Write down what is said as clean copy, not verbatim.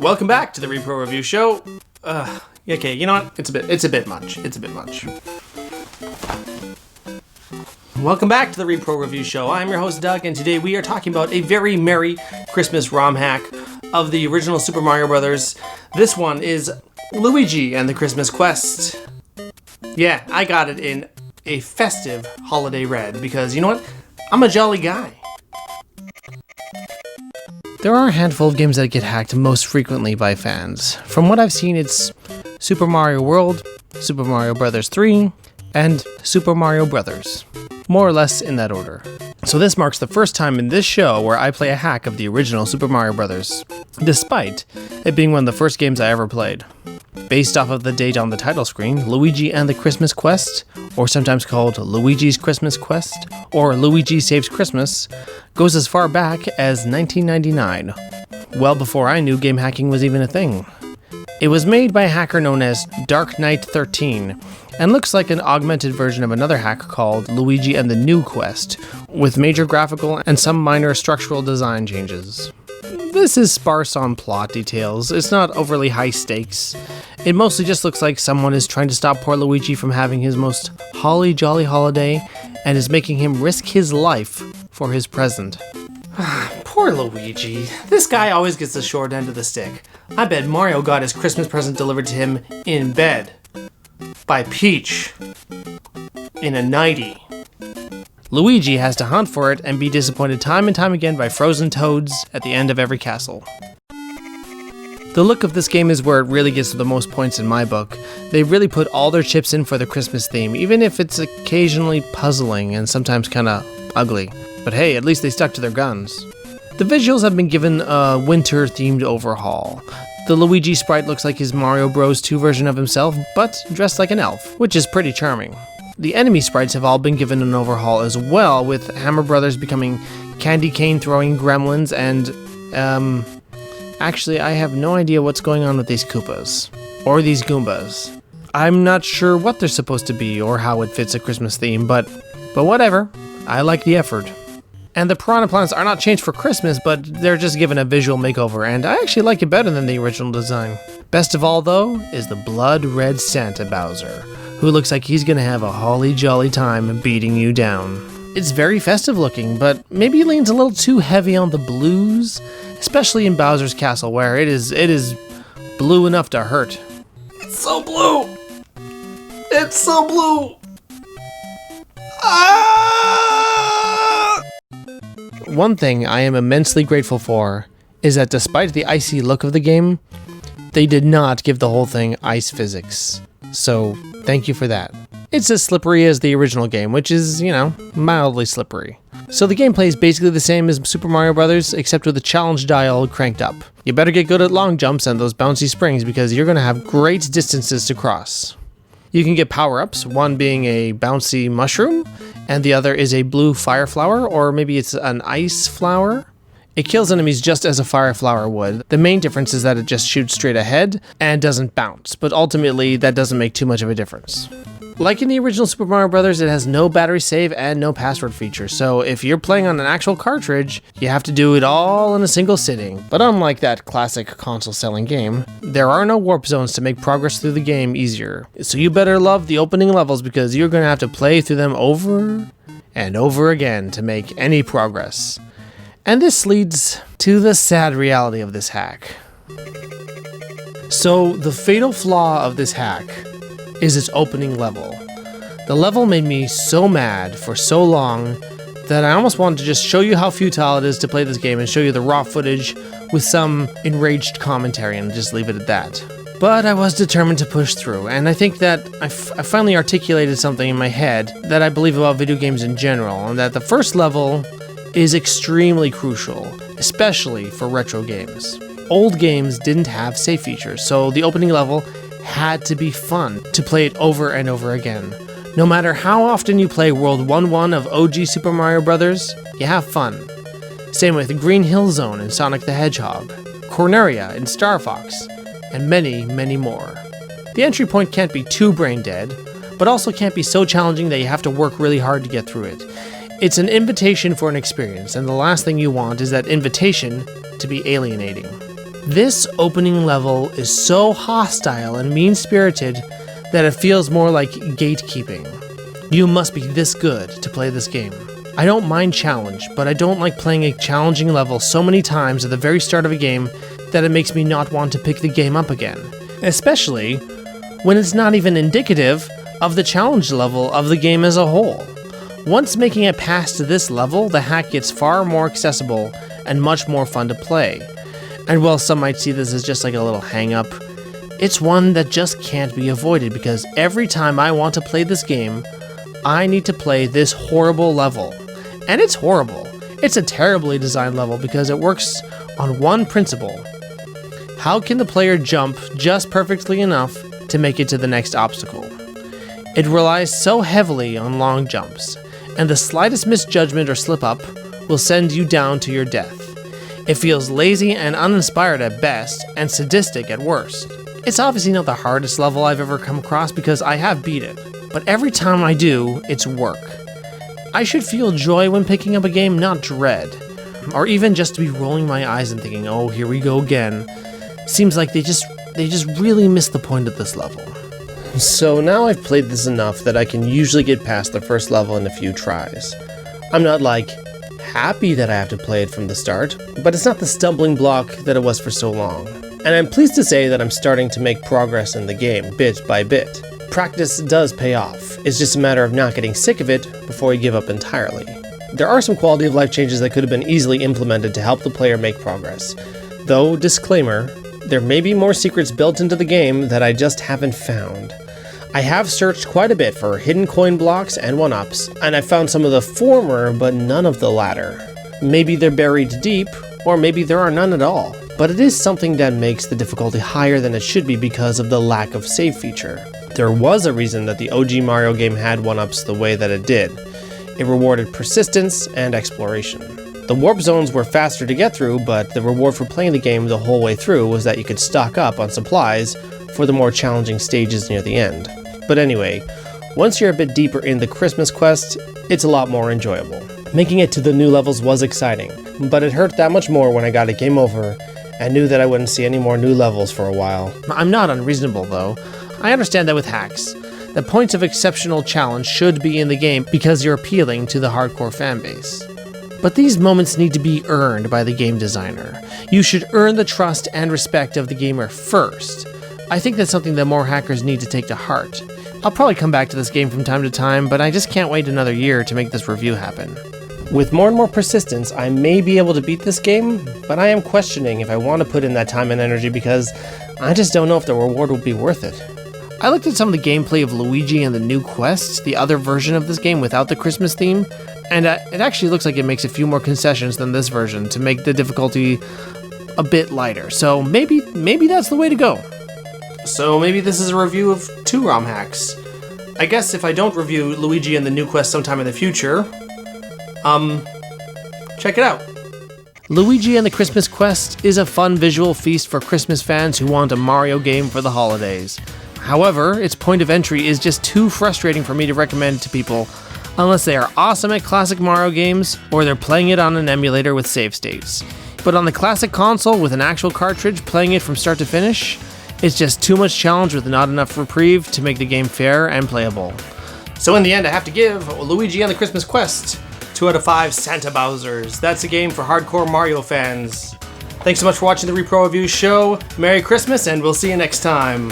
Welcome back to the Repro Review Show. Okay, you know what? It's a bit much. Welcome back to the Repro Review Show. I'm your host, Doug, and today we are talking about a very merry Christmas rom-hack of the original Super Mario Brothers. This one is Luigi and the Christmas Quest. Yeah, I got it in a festive holiday red because, you know what? I'm a jolly guy. There are a handful of games that get hacked most frequently by fans. From what I've seen, it's Super Mario World, Super Mario Bros. 3, and Super Mario Brothers. More or less in that order. So this marks the first time in this show where I play a hack of the original Super Mario Brothers, despite it being one of the first games I ever played. Based off of the date on the title screen, Luigi and the Christmas Quest, or sometimes called Luigi's Christmas Quest, or Luigi Saves Christmas, goes as far back as 1999, well before I knew game hacking was even a thing. It was made by a hacker known as Dark Knight 13, and looks like an augmented version of another hack called Luigi and the New Quest, with major graphical and some minor structural design changes. This is sparse on plot details, it's not overly high stakes. It mostly just looks like someone is trying to stop poor Luigi from having his most holly jolly holiday, and is making him risk his life for his present. Poor Luigi. This guy always gets the short end of the stick. I bet Mario got his Christmas present delivered to him in bed. By Peach. In a nightie. Luigi has to hunt for it and be disappointed time and time again by frozen toads at the end of every castle. The look of this game is where it really gets the most points in my book. They really put all their chips in for the Christmas theme, even if it's occasionally puzzling and sometimes kinda ugly. But hey, at least they stuck to their guns. The visuals have been given a winter-themed overhaul. The Luigi sprite looks like his Mario Bros. 2 version of himself, but dressed like an elf, which is pretty charming. The enemy sprites have all been given an overhaul as well, with Hammer Brothers becoming candy cane throwing gremlins and, actually I have no idea what's going on with these Koopas. Or these Goombas. I'm not sure what they're supposed to be or how it fits a Christmas theme, but whatever. I like the effort. And the Piranha Plants are not changed for Christmas, but they're just given a visual makeover, and I actually like it better than the original design. Best of all, though, is the Blood Red Santa Bowser, who looks like he's gonna have a holly jolly time beating you down. It's very festive looking, but maybe leans a little too heavy on the blues, especially in Bowser's Castle, where it is blue enough to hurt. It's so blue! It's so blue! Ah! One thing I am immensely grateful for is that despite the icy look of the game, they did not give the whole thing ice physics. So, thank you for that. It's as slippery as the original game, which is, mildly slippery. So the gameplay is basically the same as Super Mario Brothers, except with the challenge dial cranked up. You better get good at long jumps and those bouncy springs because you're going to have great distances to cross. You can get power-ups, one being a bouncy mushroom, and the other is a blue fire flower, or maybe it's an ice flower. It kills enemies just as a fire flower would. The main difference is that it just shoots straight ahead and doesn't bounce, but ultimately that doesn't make too much of a difference. Like in the original Super Mario Bros., it has no battery save and no password feature, so if you're playing on an actual cartridge, you have to do it all in a single sitting. But unlike that classic console-selling game, there are no warp zones to make progress through the game easier. So you better love the opening levels because you're going to have to play through them over and over again to make any progress. And this leads to the sad reality of this hack. So the fatal flaw of this hack is its opening level. The level made me so mad for so long that I almost wanted to just show you how futile it is to play this game and show you the raw footage with some enraged commentary and just leave it at that. But I was determined to push through, and I think that I finally articulated something in my head that I believe about video games in general, and that the first level is extremely crucial, especially for retro games. Old games didn't have save features, so the opening level had to be fun to play it over and over again. No matter how often you play World 1-1 of OG Super Mario Bros., you have fun. Same with Green Hill Zone in Sonic the Hedgehog, Corneria in Star Fox, and many, many more. The entry point can't be too brain dead, but also can't be so challenging that you have to work really hard to get through it. It's an invitation for an experience, and the last thing you want is that invitation to be alienating. This opening level is so hostile and mean-spirited that it feels more like gatekeeping. You must be this good to play this game. I don't mind challenge, but I don't like playing a challenging level so many times at the very start of a game that it makes me not want to pick the game up again. Especially when it's not even indicative of the challenge level of the game as a whole. Once making it past this level, the hack gets far more accessible and much more fun to play. And while some might see this as just like a little hang-up, it's one that just can't be avoided because every time I want to play this game, I need to play this horrible level. And it's horrible. It's a terribly designed level because it works on one principle. How can the player jump just perfectly enough to make it to the next obstacle? It relies so heavily on long jumps, and the slightest misjudgment or slip-up will send you down to your death. It feels lazy and uninspired at best, and sadistic at worst. It's obviously not the hardest level I've ever come across because I have beat it, but every time I do, it's work. I should feel joy when picking up a game, not dread. Or even just to be rolling my eyes and thinking, oh, here we go again. Seems like they just really missed the point of this level. So now I've played this enough that I can usually get past the first level in a few tries. I'm not like happy that I have to play it from the start, but it's not the stumbling block that it was for so long. And I'm pleased to say that I'm starting to make progress in the game, bit by bit. Practice does pay off. It's just a matter of not getting sick of it before you give up entirely. There are some quality of life changes that could have been easily implemented to help the player make progress. Though, disclaimer, there may be more secrets built into the game that I just haven't found. I have searched quite a bit for hidden coin blocks and one-ups, and I found some of the former, but none of the latter. Maybe they're buried deep, or maybe there are none at all. But it is something that makes the difficulty higher than it should be because of the lack of save feature. There was a reason that the OG Mario game had one-ups the way that it did. It rewarded persistence and exploration. The warp zones were faster to get through, but the reward for playing the game the whole way through was that you could stock up on supplies for the more challenging stages near the end. But anyway, once you're a bit deeper in the Christmas quest, it's a lot more enjoyable. Making it to the new levels was exciting, but it hurt that much more when I got a game over and knew that I wouldn't see any more new levels for a while. I'm not unreasonable though. I understand that with hacks, the points of exceptional challenge should be in the game because you're appealing to the hardcore fanbase. But these moments need to be earned by the game designer. You should earn the trust and respect of the gamer first. I think that's something that more hackers need to take to heart. I'll probably come back to this game from time to time, but I just can't wait another year to make this review happen. With more and more persistence, I may be able to beat this game, but I am questioning if I want to put in that time and energy because I just don't know if the reward will be worth it. I looked at some of the gameplay of Luigi and the new quest, the other version of this game without the Christmas theme, and it actually looks like it makes a few more concessions than this version to make the difficulty a bit lighter, so maybe that's the way to go. So maybe this is a review of 2 ROM hacks. I guess if I don't review Luigi and the new quest sometime in the future, check it out. Luigi and the Christmas Quest is a fun visual feast for Christmas fans who want a Mario game for the holidays. However, its point of entry is just too frustrating for me to recommend to people unless they are awesome at classic Mario games or they're playing it on an emulator with save states. But on the classic console with an actual cartridge playing it from start to finish, it's just too much challenge with not enough reprieve to make the game fair and playable. So in the end, I have to give Luigi and the Christmas Quest 2 out of 5 Santa Bowsers. That's a game for hardcore Mario fans. Thanks so much for watching the Repro Review show. Merry Christmas, and we'll see you next time.